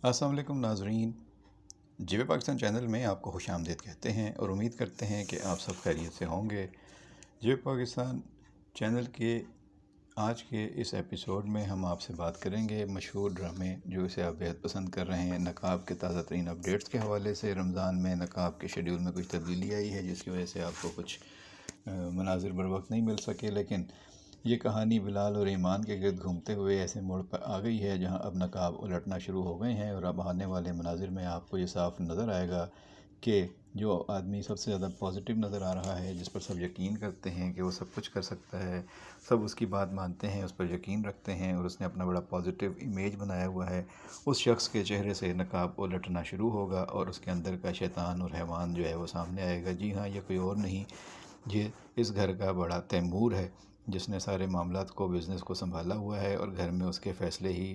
السلام علیکم ناظرین، جیو پاکستان چینل میں آپ کو خوش آمدید کہتے ہیں اور امید کرتے ہیں کہ آپ سب خیریت سے ہوں گے۔ جیو پاکستان چینل کے آج کے اس ایپیسوڈ میں ہم آپ سے بات کریں گے مشہور ڈرامے جو اسے آپ بہت پسند کر رہے ہیں۔ نقاب کے تازہ ترین اپڈیٹس کے حوالے سے رمضان میں نقاب کے شیڈیول میں کچھ تبدیلی آئی ہے جس کی وجہ سے آپ کو کچھ مناظر بر وقت نہیں مل سکے، لیکن یہ کہانی بلال اور ایمان کے گرد گھومتے ہوئے ایسے موڑ پر آ گئی ہے جہاں اب نقاب الٹنا شروع ہو گئے ہیں، اور اب آنے والے مناظر میں آپ کو یہ صاف نظر آئے گا کہ جو آدمی سب سے زیادہ پازیٹیو نظر آ رہا ہے، جس پر سب یقین کرتے ہیں کہ وہ سب کچھ کر سکتا ہے، سب اس کی بات مانتے ہیں، اس پر یقین رکھتے ہیں اور اس نے اپنا بڑا پازیٹیو امیج بنایا ہوا ہے، اس شخص کے چہرے سے نقاب الٹنا شروع ہوگا اور اس کے اندر کا شیطان اور حیوان جو ہے وہ سامنے آئے گا۔ جی ہاں، یہ کوئی اور نہیں، یہ اس گھر کا بڑا تیمور ہے جس نے سارے معاملات کو، بزنس کو سنبھالا ہوا ہے، اور گھر میں اس کے فیصلے ہی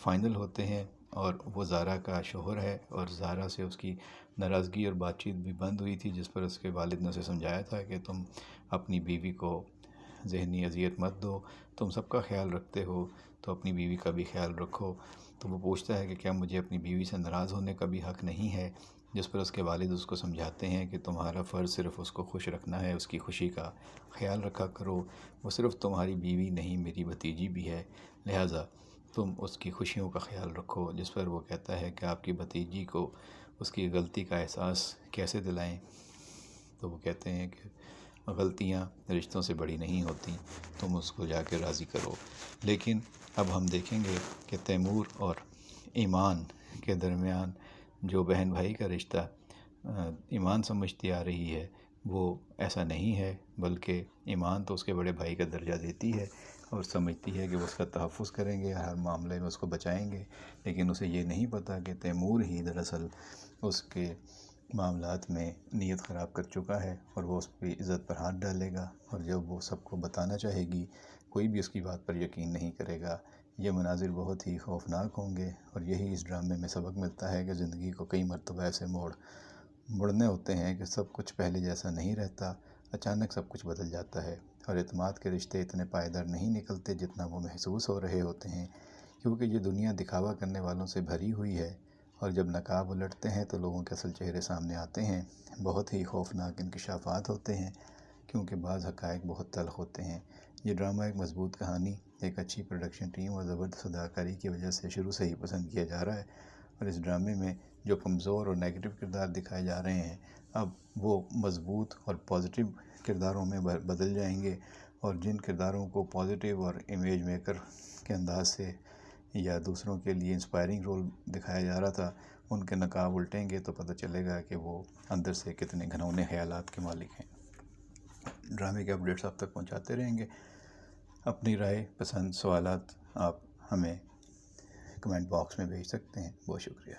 فائنل ہوتے ہیں، اور وہ زارا کا شوہر ہے، اور زارا سے اس کی ناراضگی اور بات چیت بھی بند ہوئی تھی، جس پر اس کے والد نے اسے سمجھایا تھا کہ تم اپنی بیوی کو ذہنی اذیت مت دو، تم سب کا خیال رکھتے ہو تو اپنی بیوی کا بھی خیال رکھو۔ تو وہ پوچھتا ہے کہ کیا مجھے اپنی بیوی سے ناراض ہونے کا بھی حق نہیں ہے، جس پر اس کے والد اس کو سمجھاتے ہیں کہ تمہارا فرض صرف اس کو خوش رکھنا ہے، اس کی خوشی کا خیال رکھا کرو، وہ صرف تمہاری بیوی نہیں میری بھتیجی بھی ہے، لہٰذا تم اس کی خوشیوں کا خیال رکھو۔ جس پر وہ کہتا ہے کہ آپ کی بھتیجی کو اس کی غلطی کا احساس کیسے دلائیں؟ تو وہ کہتے ہیں کہ غلطیاں رشتوں سے بڑی نہیں ہوتی، تم اس کو جا کے راضی کرو۔ لیکن اب ہم دیکھیں گے کہ تیمور اور ایمان کے درمیان جو بہن بھائی کا رشتہ ایمان سمجھتی آ رہی ہے وہ ایسا نہیں ہے، بلکہ ایمان تو اس کے بڑے بھائی کا درجہ دیتی ہے اور سمجھتی ہے کہ وہ اس کا تحفظ کریں گے، ہر معاملے میں اس کو بچائیں گے، لیکن اسے یہ نہیں پتہ کہ تیمور ہی دراصل اس کے معاملات میں نیت خراب کر چکا ہے، اور وہ اس کی عزت پر ہاتھ ڈالے گا، اور جب وہ سب کو بتانا چاہے گی کوئی بھی اس کی بات پر یقین نہیں کرے گا۔ یہ مناظر بہت ہی خوفناک ہوں گے، اور یہی اس ڈرامے میں سبق ملتا ہے کہ زندگی کو کئی مرتبہ ایسے مڑنے ہوتے ہیں کہ سب کچھ پہلے جیسا نہیں رہتا، اچانک سب کچھ بدل جاتا ہے، اور اعتماد کے رشتے اتنے پائیدار نہیں نکلتے جتنا وہ محسوس ہو رہے ہوتے ہیں، کیونکہ یہ دنیا دکھاوا کرنے والوں سے بھری ہوئی ہے، اور جب نقاب الٹتے ہیں تو لوگوں کے اصل چہرے سامنے آتے ہیں۔ بہت ہی خوفناک انکشافات ہوتے ہیں، کیونکہ بعض حقائق بہت تلخ ہوتے ہیں۔ یہ ڈرامہ ایک مضبوط کہانی، ایک اچھی پروڈکشن ٹیم اور زبردست اداکاری کی وجہ سے شروع سے ہی پسند کیا جا رہا ہے، اور اس ڈرامے میں جو کمزور اور نیگیٹو کردار دکھائے جا رہے ہیں اب وہ مضبوط اور پازیٹیو کرداروں میں بدل جائیں گے، اور جن کرداروں کو پازیٹیو اور امیج میکر کے انداز سے یا دوسروں کے لیے انسپائرنگ رول دکھایا جا رہا تھا، ان کے نقاب الٹیں گے تو پتہ چلے گا کہ وہ اندر سے کتنے گھنونے خیالات کے مالک ہیں۔ ڈرامے کے اپڈیٹس آپ تک پہنچاتے رہیں گے۔ اپنی رائے، پسند، سوالات آپ ہمیں کمنٹ باکس میں بھیج سکتے ہیں۔ بہت شکریہ۔